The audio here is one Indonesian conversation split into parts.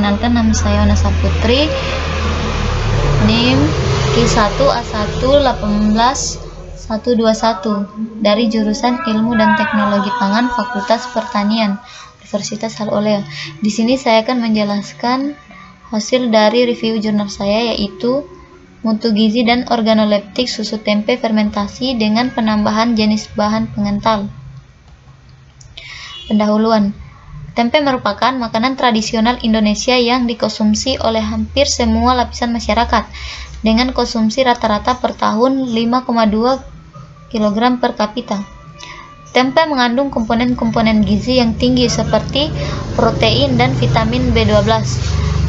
Perkenalkan, nama saya Ona Saputri, NIM Q1A1181121 dari jurusan Ilmu dan Teknologi Pangan Fakultas Pertanian Universitas Al Oleo. Di sini saya akan menjelaskan hasil dari review jurnal saya, yaitu mutu gizi dan organoleptik susu tempe fermentasi dengan penambahan jenis bahan pengental. Pendahuluan. Tempe merupakan makanan tradisional Indonesia yang dikonsumsi oleh hampir semua lapisan masyarakat, dengan konsumsi rata-rata per tahun 5,2 kg per kapita. Tempe mengandung komponen-komponen gizi yang tinggi seperti protein dan vitamin B12.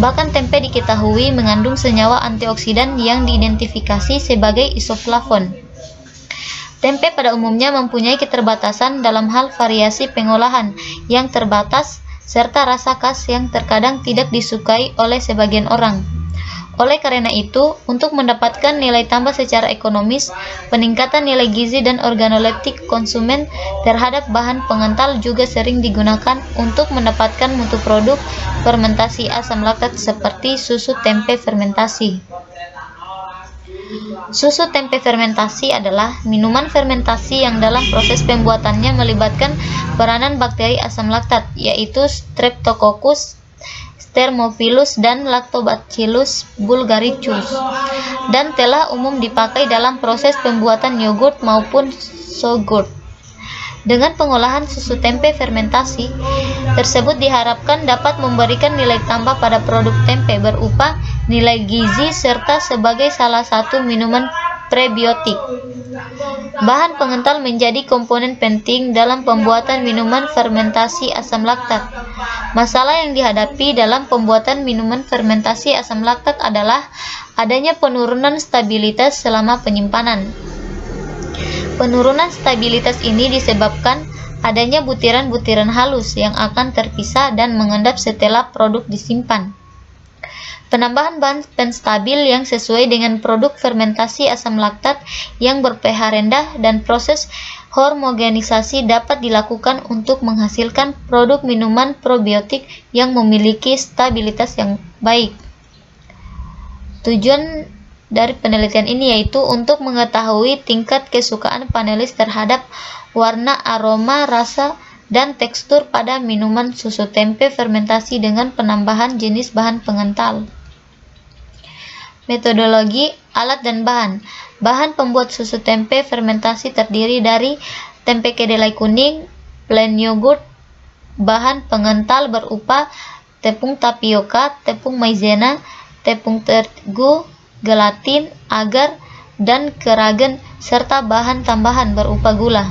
Bahkan tempe diketahui mengandung senyawa antioksidan yang diidentifikasi sebagai isoflavon. Tempe pada umumnya mempunyai keterbatasan dalam hal variasi pengolahan yang terbatas serta rasa khas yang terkadang tidak disukai oleh sebagian orang. Oleh karena itu, untuk mendapatkan nilai tambah secara ekonomis, peningkatan nilai gizi dan organoleptik konsumen terhadap bahan pengental juga sering digunakan untuk mendapatkan mutu produk fermentasi asam laktat seperti susu tempe fermentasi. Susu tempe fermentasi adalah minuman fermentasi yang dalam proses pembuatannya melibatkan peranan bakteri asam laktat, yaitu Streptococcus, Thermophilus, dan Lactobacillus bulgaricus, dan telah umum dipakai dalam proses pembuatan yogurt maupun yogurt. Dengan pengolahan susu tempe fermentasi tersebut diharapkan dapat memberikan nilai tambah pada produk tempe berupa nilai gizi serta sebagai salah satu minuman prebiotik. Bahan pengental menjadi komponen penting dalam pembuatan minuman fermentasi asam laktat. Masalah yang dihadapi dalam pembuatan minuman fermentasi asam laktat adalah adanya penurunan stabilitas selama penyimpanan. Penurunan stabilitas ini disebabkan adanya butiran-butiran halus yang akan terpisah dan mengendap setelah produk disimpan. Penambahan bahan penstabil yang sesuai dengan produk fermentasi asam laktat yang ber-pH rendah dan proses homogenisasi dapat dilakukan untuk menghasilkan produk minuman probiotik yang memiliki stabilitas yang baik. Tujuan dari penelitian ini yaitu untuk mengetahui tingkat kesukaan panelis terhadap warna, aroma, rasa, dan tekstur pada minuman susu tempe fermentasi dengan penambahan jenis bahan pengental. Metodologi, alat, dan bahan. Bahan pembuat susu tempe fermentasi terdiri dari tempe kedelai kuning, plain yogurt, bahan pengental berupa tepung tapioka, tepung maizena, tepung terigu, gelatin, agar, dan keragen, serta bahan tambahan berupa gula.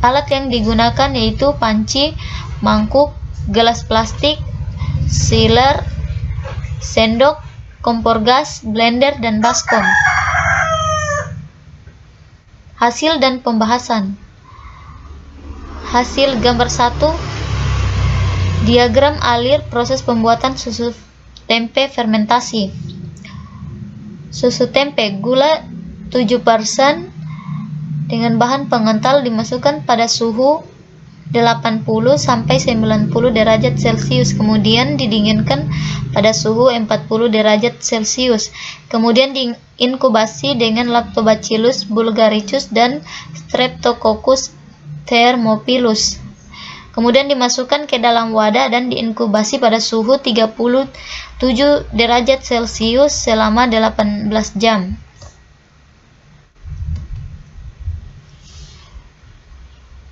Alat yang digunakan yaitu panci, mangkuk, gelas plastik, sealer, sendok, kompor gas, blender, dan baskom. Hasil dan pembahasan. Hasil gambar 1. Diagram alir proses pembuatan susu tempe fermentasi. Susu tempe, gula 7% dengan bahan pengental dimasukkan pada suhu 80-90 derajat Celcius, kemudian didinginkan pada suhu 40 derajat Celcius, kemudian diinkubasi dengan Lactobacillus bulgaricus dan Streptococcus thermophilus. Kemudian dimasukkan ke dalam wadah dan diinkubasi pada suhu 37 derajat Celcius selama 18 jam.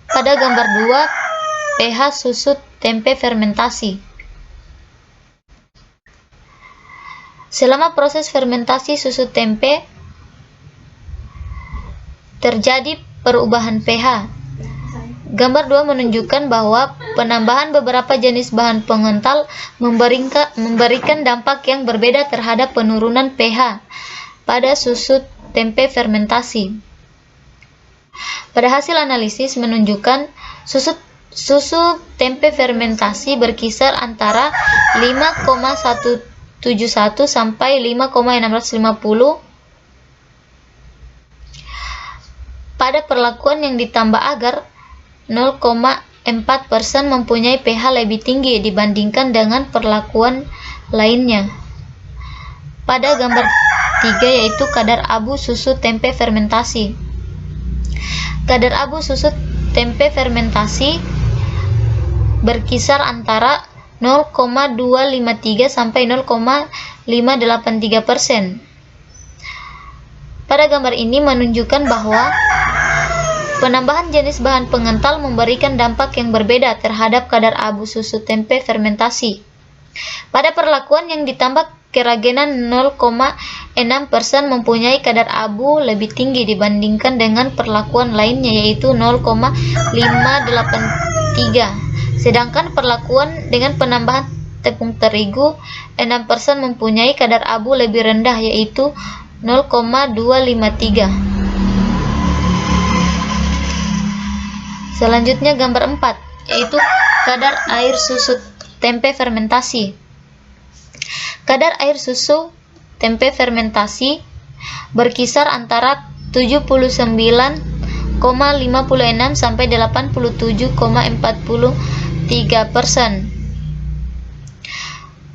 Pada gambar 2, pH susu tempe fermentasi. Selama proses fermentasi susu tempe terjadi perubahan pH. Gambar 2 menunjukkan bahwa penambahan beberapa jenis bahan pengental memberikan dampak yang berbeda terhadap penurunan pH pada susu tempe fermentasi. Pada hasil analisis menunjukkan susu tempe fermentasi berkisar antara 5,171 sampai 5,650 pada perlakuan yang ditambah agar 0,4% mempunyai pH lebih tinggi dibandingkan dengan perlakuan lainnya. Pada gambar 3 yaitu kadar abu susu tempe fermentasi. Kadar abu susu tempe fermentasi berkisar antara 0,253 sampai 0,583%. Pada gambar ini menunjukkan bahwa penambahan jenis bahan pengental memberikan dampak yang berbeda terhadap kadar abu susu tempe fermentasi. Pada perlakuan yang ditambah keragenan 0,6% mempunyai kadar abu lebih tinggi dibandingkan dengan perlakuan lainnya yaitu 0,583. Sedangkan perlakuan dengan penambahan tepung terigu 6% mempunyai kadar abu lebih rendah yaitu 0,253. Selanjutnya gambar 4 yaitu kadar air susu tempe fermentasi. Kadar air susu tempe fermentasi berkisar antara 79,56 sampai 87,43%.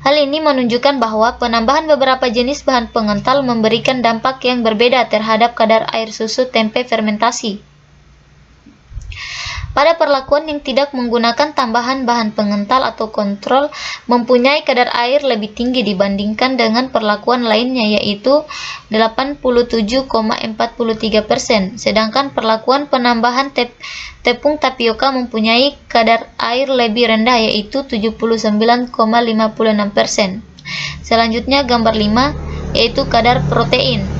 Hal ini menunjukkan bahwa penambahan beberapa jenis bahan pengental memberikan dampak yang berbeda terhadap kadar air susu tempe fermentasi. Pada perlakuan yang tidak menggunakan tambahan bahan pengental atau kontrol mempunyai kadar air lebih tinggi dibandingkan dengan perlakuan lainnya yaitu 87,43%. Sedangkan perlakuan penambahan tepung tapioka mempunyai kadar air lebih rendah yaitu 79,56%. Selanjutnya gambar 5 yaitu kadar protein.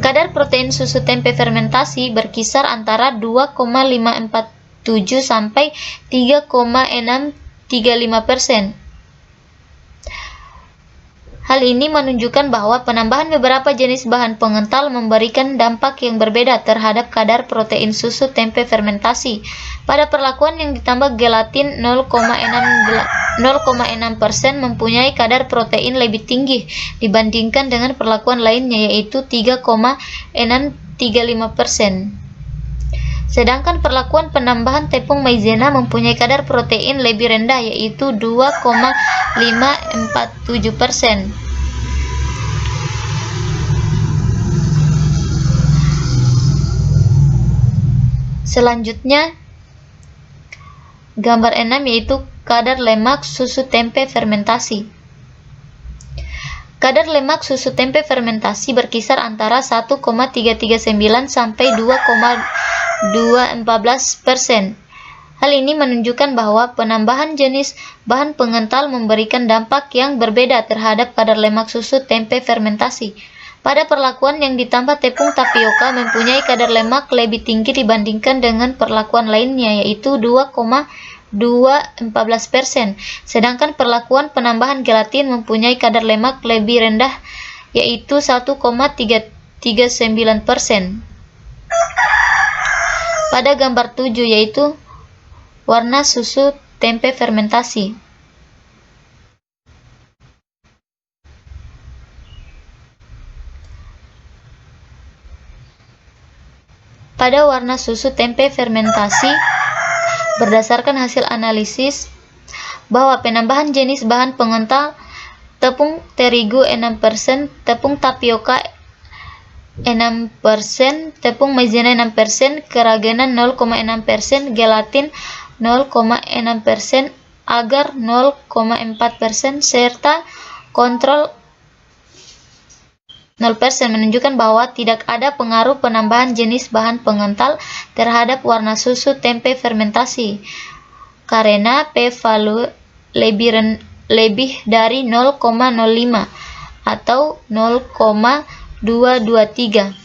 Kadar protein susu tempe fermentasi berkisar antara 2,547 sampai 3,635%. Hal ini menunjukkan bahwa penambahan beberapa jenis bahan pengental memberikan dampak yang berbeda terhadap kadar protein susu tempe fermentasi. Pada perlakuan yang ditambah gelatin 0,6% mempunyai kadar protein lebih tinggi dibandingkan dengan perlakuan lainnya yaitu 3,635%. Sedangkan perlakuan penambahan tepung maizena mempunyai kadar protein lebih rendah yaitu 2,547%. Selanjutnya gambar 6 yaitu kadar lemak susu tempe fermentasi. Kadar lemak susu tempe fermentasi berkisar antara 1,339 sampai 2,214%. Hal ini menunjukkan bahwa penambahan jenis bahan pengental memberikan dampak yang berbeda terhadap kadar lemak susu tempe fermentasi. Pada perlakuan yang ditambah tepung tapioka mempunyai kadar lemak lebih tinggi dibandingkan dengan perlakuan lainnya yaitu 2,214%. Sedangkan perlakuan penambahan gelatin mempunyai kadar lemak lebih rendah yaitu 1,339%. Pada gambar 7 yaitu warna susu tempe fermentasi. Pada warna susu tempe fermentasi berdasarkan hasil analisis bahwa penambahan jenis bahan pengental tepung terigu 6%, tepung tapioka 6%, tepung maizena 6%, keragenan 0,6%, gelatin 0,6%, agar 0,4%, serta kontrol 0% menunjukkan bahwa tidak ada pengaruh penambahan jenis bahan pengental terhadap warna susu tempe fermentasi karena p-value lebih dari 0,05 atau 0,223.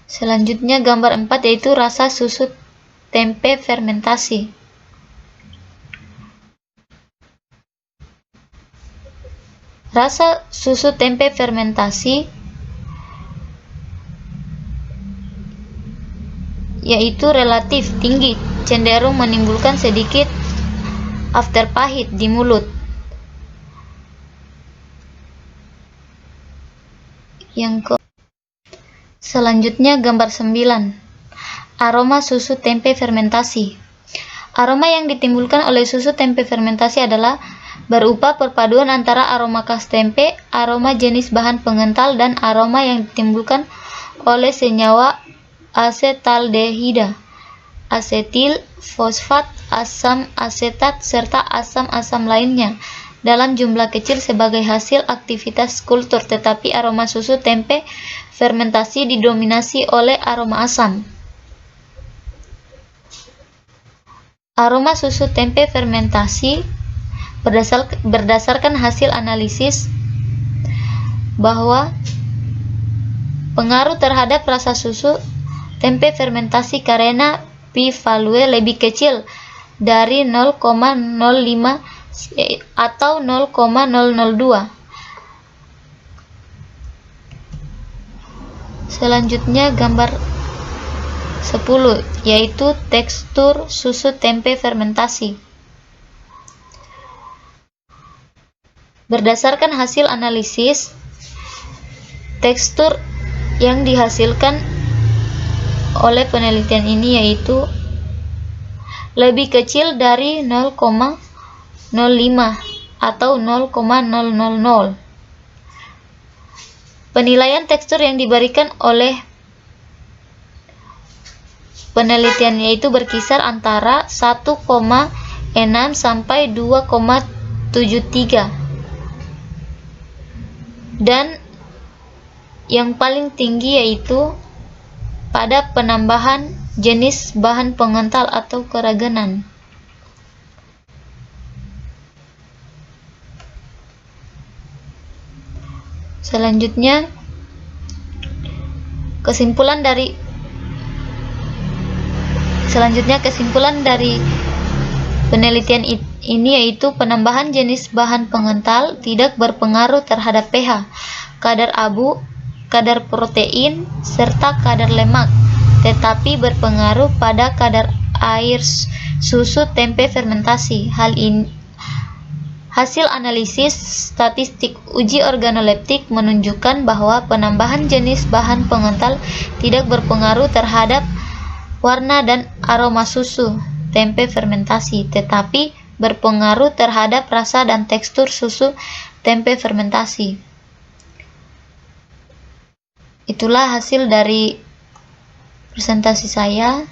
Selanjutnya gambar 4 yaitu rasa susu tempe fermentasi. Rasa susu tempe fermentasi yaitu relatif tinggi, cenderung menimbulkan sedikit afterpahit di mulut. Selanjutnya gambar 9. Aroma susu tempe fermentasi. Aroma yang ditimbulkan oleh susu tempe fermentasi adalah berupa perpaduan antara aroma khas tempe, aroma jenis bahan pengental, dan aroma yang ditimbulkan oleh senyawa asetaldehida, asetil, fosfat, asam asetat, serta asam-asam lainnya dalam jumlah kecil sebagai hasil aktivitas kultur, tetapi aroma susu tempe fermentasi didominasi oleh aroma asam. Aroma susu tempe fermentasi berdasarkan hasil analisis bahwa pengaruh terhadap rasa susu tempe fermentasi karena p-value lebih kecil dari 0,05 atau 0,002. Selanjutnya gambar 10, yaitu tekstur susu tempe fermentasi. Berdasarkan hasil analisis, tekstur yang dihasilkan oleh penelitian ini yaitu lebih kecil dari 0,05 atau 0,000. Penilaian tekstur yang diberikan oleh penelitian yaitu berkisar antara 1,6 sampai 2,73, dan yang paling tinggi yaitu pada penambahan jenis bahan pengental atau keragenan. Selanjutnya, kesimpulan dari penelitian ini yaitu penambahan jenis bahan pengental tidak berpengaruh terhadap pH, kadar abu, kadar protein, serta kadar lemak, tetapi berpengaruh pada kadar air susu tempe fermentasi. Hasil analisis statistik uji organoleptik menunjukkan bahwa penambahan jenis bahan pengental tidak berpengaruh terhadap warna dan aroma susu tempe fermentasi, tetapi berpengaruh terhadap rasa dan tekstur susu tempe fermentasi. Itulah hasil dari presentasi saya.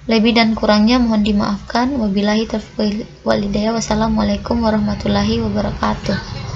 Lebih dan kurangnya mohon dimaafkan. Wabillahi taufiq wal hidayah. Wassalamualaikum warahmatullahi wabarakatuh.